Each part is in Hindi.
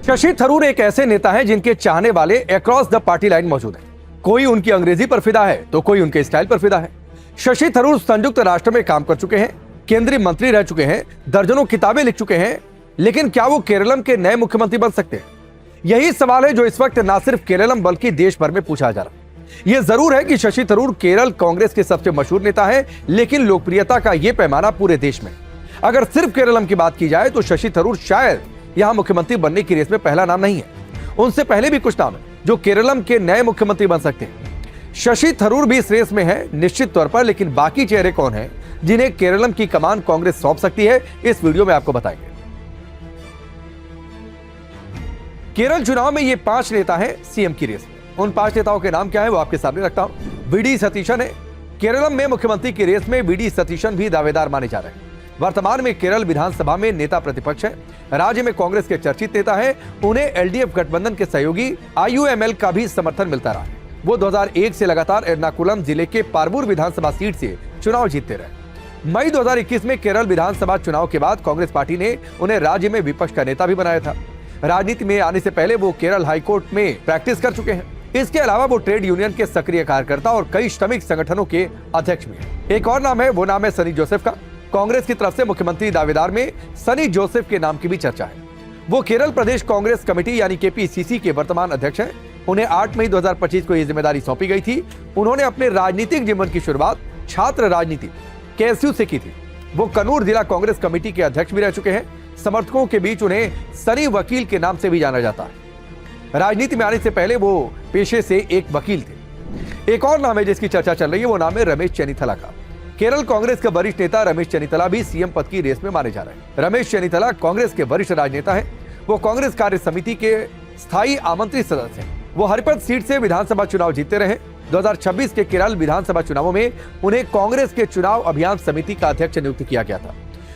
शशि थरूर एक ऐसे नेता हैं जिनके चाहने वाले अक्रॉस द पार्टी लाइन मौजूद हैं। कोई उनकी अंग्रेजी पर फिदा है तो कोई उनके स्टाइल पर फिदा है। शशि थरूर संयुक्त राष्ट्र में काम कर चुके हैं, केंद्रीय मंत्री रह चुके हैं, दर्जनों किताबें लिख चुके हैं, लेकिन क्या वो केरलम के नए मुख्यमंत्री बन सकते हैं? यही सवाल है जो इस वक्त ना सिर्फ केरलम बल्कि देश भर में पूछा जा रहा है। यह जरूर है कि शशि थरूर केरल कांग्रेस के सबसे मशहूर नेता है, लेकिन लोकप्रियता का यह पैमाना पूरे देश में। अगर सिर्फ केरलम की बात की जाए तो शशि थरूर शायद यहां मुख्यमंत्री बनने की रेस में पहला नाम नहीं है। उनसे पहले भी कुछ नाम है जो केरलम के नए मुख्यमंत्री बन सकते हैं। शशि थरूर भी इस रेस में है निश्चित तौर पर, लेकिन बाकी चेहरे कौन हैं जिन्हें केरलम की कमान कांग्रेस सौंप सकती है, इस वीडियो में आपको बताएंगे। केरल चुनाव में ये 5 नेता हैं सीएम की रेस में। उन 5 नेताओं के नाम क्या है वो आपके सामने रखता हूं। वीडी सतीशन है। केरलम में मुख्यमंत्री की रेस में वीडी सतीशन भी दावेदार माने जा रहे हैं। वर्तमान में केरल विधानसभा में नेता प्रतिपक्ष है। राज्य में कांग्रेस के चर्चित नेता है। उन्हें एलडीएफ गठबंधन के सहयोगी आईयूएमएल का भी समर्थन मिलता रहा है। वो 2001 से लगातार एर्नाकुलम जिले के पारबूर विधानसभा सीट से चुनाव जीतते रहे। मई 2021 में केरल विधानसभा चुनाव के बाद कांग्रेस पार्टी ने उन्हें राज्य में विपक्ष का नेता भी बनाया था। राजनीति में आने से पहले वो केरल हाईकोर्ट में प्रैक्टिस कर चुके हैं। इसके अलावा वो ट्रेड यूनियन के सक्रिय कार्यकर्ता और कई श्रमिक संगठनों के अध्यक्ष भी हैं। एक और नाम है, वो नाम है सनी जोसेफ का। कांग्रेस की तरफ से मुख्यमंत्री दावेदार में सनी जोसेफ के नाम की भी चर्चा है। वो केरल प्रदेश कांग्रेस कमेटी यानी केपीसीसी के वर्तमान अध्यक्ष हैं। उन्हें 8 मई 2025 को यह जिम्मेदारी सौंपी गई थी। उन्होंने अपने राजनीतिक जीवन की शुरुआत छात्र राजनीति केएसयू से की थी। वो कन्नूर जिला कांग्रेस कमेटी के अध्यक्ष भी रह चुके हैं। समर्थकों के बीच उन्हें सनी वकील के नाम से भी जाना जाता है। राजनीति में आने से पहले वो पेशे से एक वकील थे। एक और नाम है जिसकी चर्चा चल रही है, वो नाम है रमेश चेन्निथला का। केरल कांग्रेस के वरिष्ठ नेता रमेश चेन्निथला भी सीएम पद की रेस में माने जा रहे हैं। रमेश चेन्निथला कांग्रेस के वरिष्ठ राजनेता हैं। वो कांग्रेस कार्य समिति के स्थायी आमंत्रित सदस्य हैं। वो हरिपत सीट से विधानसभा चुनाव जीतते रहे। 2026 के केरल विधानसभा चुनावों में उन्हें कांग्रेस के चुनाव अभियान समिति का अध्यक्ष नियुक्त किया गया था।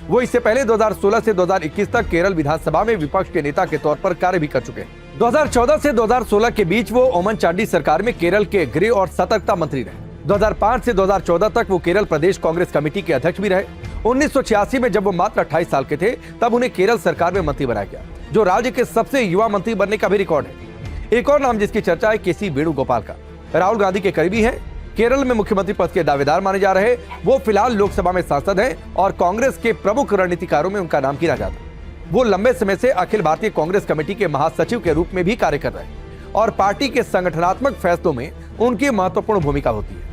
वो इससे पहले 2016 से 2021 तक केरल विधानसभा में विपक्ष के नेता के तौर पर कार्य भी कर चुके हैं। 2014 से 2016 के बीच वो ओमन चांडी सरकार में केरल के गृह और सतर्कता मंत्री रहे। 2005 से 2014 तक वो केरल प्रदेश कांग्रेस कमेटी के अध्यक्ष भी रहे। 1986 में जब वो मात्र 28 साल के थे तब उन्हें केरल सरकार में मंत्री बनाया गया, जो राज्य के सबसे युवा मंत्री बनने का भी रिकॉर्ड है। एक और नाम जिसकी चर्चा है केसी वेणुगोपाल का। राहुल गांधी के करीबी हैं। केरल में मुख्यमंत्री पद के दावेदार माने जा रहे। वो फिलहाल लोकसभा में सांसद हैं और कांग्रेस के प्रमुख रणनीतिकारों में उनका नाम गिना जाता है। वो लंबे समय से अखिल भारतीय कांग्रेस कमेटी के महासचिव के रूप में भी कार्य कर रहे हैं और पार्टी के संगठनात्मक फैसलों में उनकी महत्वपूर्ण भूमिका होती है।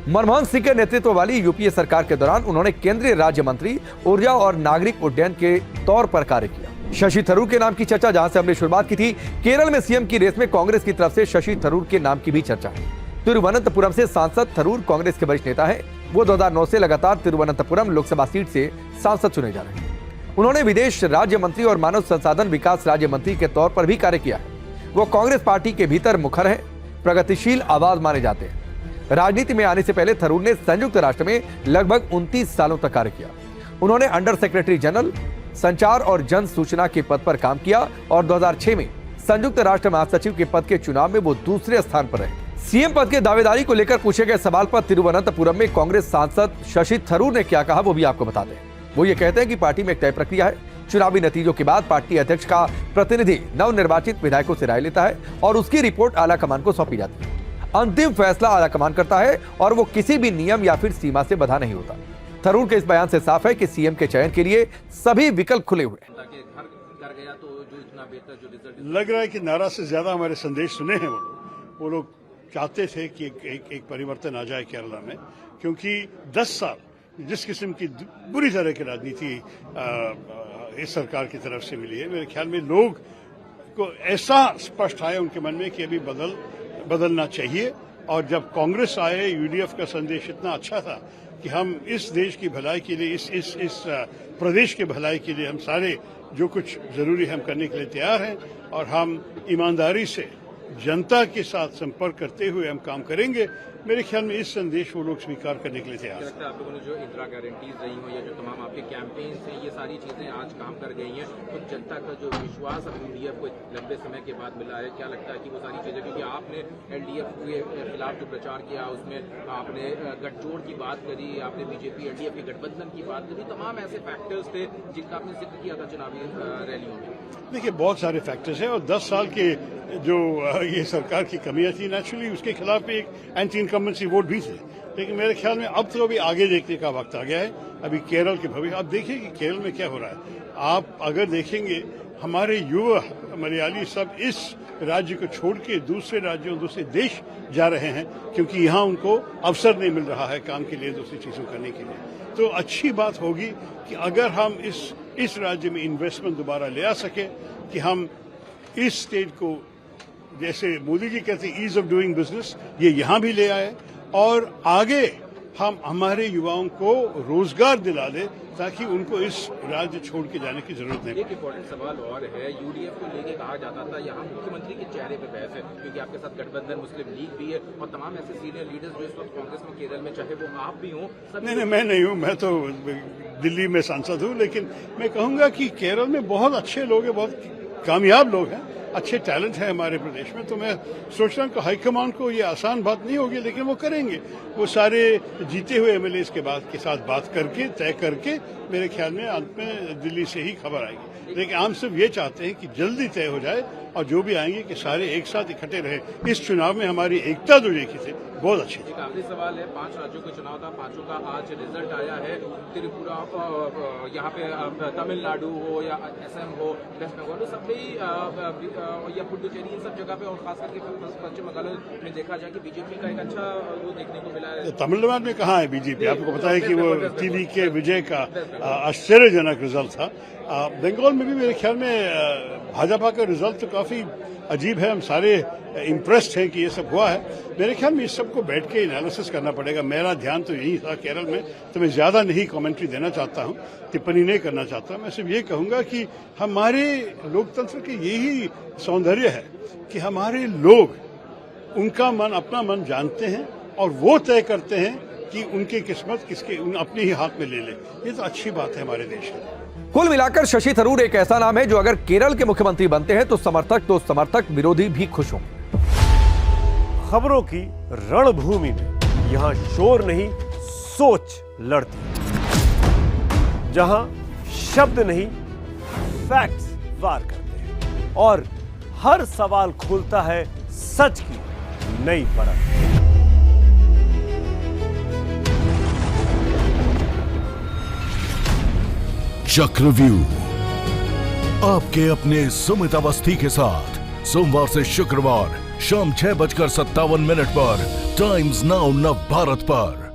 मनमोहन सिंह के नेतृत्व वाली यूपीए सरकार के दौरान उन्होंने केंद्रीय राज्य मंत्री ऊर्जा और नागरिक उड्डयन के तौर पर कार्य किया। शशि थरूर के नाम की चर्चा जहां से हमने शुरुआत की थी, केरल में सीएम की रेस में कांग्रेस की तरफ से शशि थरूर के नाम की भी चर्चा है। तिरुवनंतपुरम से सांसद थरूर कांग्रेस के वरिष्ठ नेता है। वो 2009 से लगातार तिरुवनंतपुरम लोकसभा सीट से सांसद चुने जा रहे हैं। उन्होंने विदेश राज्य मंत्री और मानव संसाधन विकास राज्य मंत्री के तौर पर भी कार्य किया है। वो कांग्रेस पार्टी के भीतर मुखर है, प्रगतिशील आवाज माने जाते हैं। राजनीति में आने से पहले थरूर ने संयुक्त राष्ट्र में लगभग 29 सालों तक कार्य किया। उन्होंने अंडर सेक्रेटरी जनरल संचार और जन सूचना के पद पर काम किया और 2006 में संयुक्त राष्ट्र महासचिव के पद के चुनाव में वो दूसरे स्थान पर रहे। सीएम पद के दावेदारी को लेकर पूछे गए सवाल पर तिरुवनंतपुरम में कांग्रेस सांसद शशि थरूर ने क्या कहा वो भी आपको बताते हैं। वो ये कहते हैं कि पार्टी में एक तय प्रक्रिया है। चुनावी नतीजों के बाद पार्टी अध्यक्ष का प्रतिनिधि नवनिर्वाचित विधायकों से राय लेता है और उसकी रिपोर्ट आलाकमान को सौंपी जाती है। अंतिम फैसला आलाकमान करता है और वो किसी भी नियम या फिर सीमा से बंधा नहीं होता। थरूर के इस बयान से साफ है कि सीएम के चयन के लिए सभी विकल्प खुले हुए हैं। लग रहा है कि नारा से ज्यादा हमारे संदेश सुने हैं वो लोग चाहते थे कि एक परिवर्तन आ जाए केरला में, क्योंकि 10 साल जिस किस्म की बुरी तरह की राजनीति इस सरकार की तरफ से मिली है, मेरे ख्याल में लोग को ऐसा स्पष्ट आया उनके मन में कि अभी बदलना चाहिए। और जब कांग्रेस आए, यूडीएफ का संदेश इतना अच्छा था कि हम इस देश की भलाई के लिए, इस प्रदेश के भलाई के लिए हम सारे जो कुछ जरूरी हम करने के लिए तैयार हैं और हम ईमानदारी से जनता के साथ संपर्क करते हुए हम काम करेंगे। मेरे ख्याल में इस संदेश को लोग स्वीकार करने के लिए तैयार क्या हैं। लगता है आप लोगों ने जो इंदिरा गारंटीज रही हो या जो तमाम आपके कैंपेन्स हैं, ये सारी चीजें आज काम कर गई हैं, तो जनता का जो विश्वास अब यूडीएफ को लंबे समय के बाद मिला है, क्या लगता है कि वो सारी चीजें, क्योंकि आपने एलडीएफ के खिलाफ जो प्रचार किया उसमें आपने गठजोड़ की बात करी, आपने बीजेपी एलडीएफ के गठबंधन की बात करी, तमाम ऐसे फैक्टर्स थे जिनका आपने जिक्र किया था चुनावी रैलियों में। देखिए, बहुत सारे फैक्टर्स हैं और 10 साल के जो ये सरकार की कमियां थी, नेचुरली उसके खिलाफ एक एंटी इनकम्बेंसी वोट भी थे। लेकिन मेरे ख्याल में अब तो अभी आगे देखने का वक्त आ गया है। अभी केरल के भविष्य, आप देखिए कि केरल में क्या हो रहा है। आप अगर देखेंगे, हमारे युवा मलयाली सब इस राज्य को छोड़ के दूसरे राज्यों, दूसरे देश जा रहे हैं, क्योंकि यहाँ उनको अवसर नहीं मिल रहा है काम के लिए, दूसरी चीज़ों करने के लिए। तो अच्छी बात होगी कि अगर हम इस राज्य में इन्वेस्टमेंट दोबारा ले आ सके, कि हम इस स्टेट को, जैसे मोदी जी कहते हैं ईज ऑफ डूइंग बिजनेस, ये यहाँ भी ले आए और आगे हम हमारे युवाओं को रोजगार दिला दे, ताकि उनको इस राज्य छोड़ के जाने की जरूरत नहीं। एक इम्पोर्टेंट सवाल और है, यूडीएफ को लेके कहा जाता था यहाँ मुख्यमंत्री के चेहरे पे बहस है, क्योंकि आपके साथ गठबंधन मुस्लिम लीग भी है और तमाम ऐसे सीनियर लीडर्स जो इस वक्त कांग्रेस में केरल में, चाहे वो आप भी हों, नहीं, मैं नहीं हूँ, मैं तो दिल्ली में सांसद हूँ। लेकिन मैं कहूँगा कि केरल में बहुत अच्छे लोग हैं, बहुत कामयाब लोग हैं, अच्छे टैलेंट है हमारे प्रदेश में। तो मैं सोच रहा हूँ कि हाईकमान को ये आसान बात नहीं होगी, लेकिन वो करेंगे। वो सारे जीते हुए एमएलए के साथ बात करके, तय करके, मेरे ख्याल में अंत में दिल्ली से ही खबर आएगी। लेकिन हम सिर्फ ये चाहते हैं कि जल्दी तय हो जाए और जो भी आएंगे कि सारे एक साथ इकट्ठे रहे। इस चुनाव में हमारी एकता जो देखी थी बहुत अच्छी थी। एक आखिरी सवाल है, 5 राज्यों का चुनाव था, 5 का आज रिजल्ट आया है। त्रिपुरा, यहाँ पे तमिलनाडु हो या असम हो, वेस्ट बंगाल हो, सब में या पुडुचेरी, इन सब जगह पे, और खास करके पश्चिम बंगाल में देखा जाए कि बीजेपी का एक अच्छा वो देखने को मिला है। तमिलनाडु में कहाँ है बीजेपी? आपको पता है कि वो टीवी के विजय का आश्चर्यजनक रिजल्ट था। बंगाल में भी मेरे ख्याल में भाजपा का रिजल्ट तो काफी अजीब है। हम सारे इम्प्रेस्ड हैं कि ये सब हुआ है। मेरे ख्याल में इस सब को बैठ के एनालिसिस करना पड़ेगा। मेरा ध्यान तो यही था केरल में, तो मैं ज्यादा नहीं कमेंट्री देना चाहता हूँ, टिप्पणी नहीं करना चाहता। मैं सिर्फ ये कहूंगा कि हमारे लोकतंत्र के यही सौंदर्य है कि हमारे लोग उनका मन, अपना मन जानते हैं और वो तय करते हैं कि उनकी किस्मत अपने ही हाथ में ले ले। ये तो अच्छी बात है हमारे देश में। कुल मिलाकर शशि थरूर एक ऐसा नाम है जो अगर केरल के मुख्यमंत्री बनते हैं तो समर्थक विरोधी भी खुश होंगे। खबरों की रणभूमि में यहां शोर नहीं, सोच लड़ती है। जहां शब्द नहीं, फैक्ट्स वार करते हैं और हर सवाल खोलता है सच की नई परत। चक्रव्यूह आपके अपने सुमित अवस्थी के साथ सोमवार से शुक्रवार शाम 6:57 पर टाइम्स नाउ नव भारत पर।